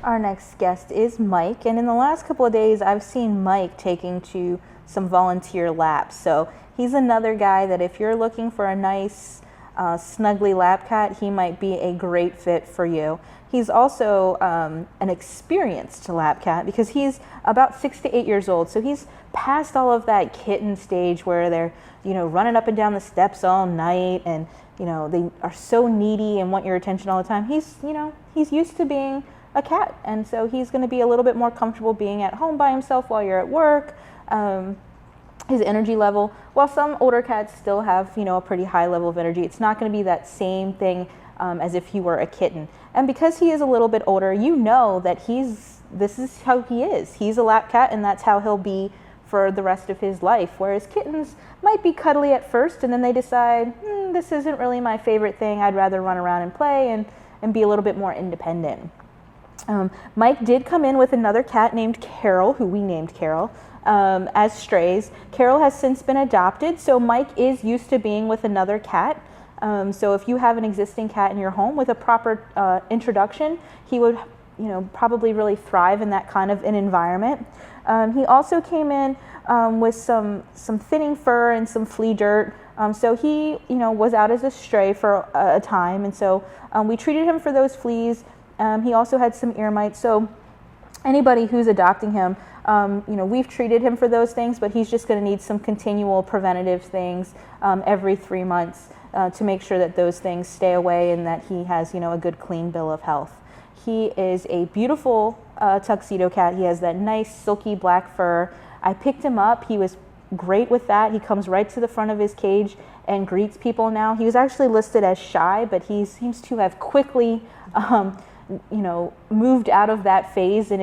Our next guest is Mike, and in the last couple of days I've seen Mike taking to some volunteer laps. So he's another guy that if you're looking for a nice snuggly lap cat, he might be a great fit for you. He's also an experienced lap cat because he's about 6 to 8 years old. So he's past all of that kitten stage where they're, running up and down the steps all night and, they are so needy and want your attention all the time. He's used to being a cat. And so he's going to be a little bit more comfortable being at home by himself while you're at work. His energy level, while some older cats still have, a pretty high level of energy, it's not going to be that same thing as if he were a kitten. And because he is a little bit older, that this is how he is. He's a lap cat, and that's how he'll be for the rest of his life. Whereas kittens might be cuddly at first, and then they decide, this isn't really my favorite thing. I'd rather run around and play and be a little bit more independent. Mike did come in with another cat named Carol, who we named Carol, as strays. Carol has since been adopted, so Mike is used to being with another cat. So if you have an existing cat in your home with a proper introduction, he would, probably really thrive in that kind of an environment. He also came in with some thinning fur and some flea dirt. So he, was out as a stray for a time, and so we treated him for those fleas. He also had some ear mites. So anybody who's adopting him, we've treated him for those things, but he's just going to need some continual preventative things every 3 months to make sure that those things stay away and that he has, a good clean bill of health. He is a beautiful tuxedo cat. He has that nice silky black fur. I picked him up. He was great with that. He comes right to the front of his cage and greets people now. He was actually listed as shy, but he seems to have quickly moved out of that phase and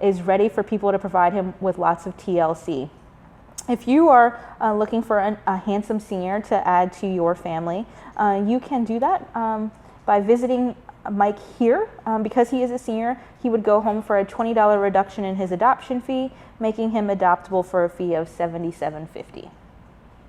is ready for people to provide him with lots of TLC. If you are looking for a handsome senior to add to your family, you can do that by visiting Mike here. Because he is a senior, he would go home for a $20 reduction in his adoption fee, making him adoptable for a fee of $77.50.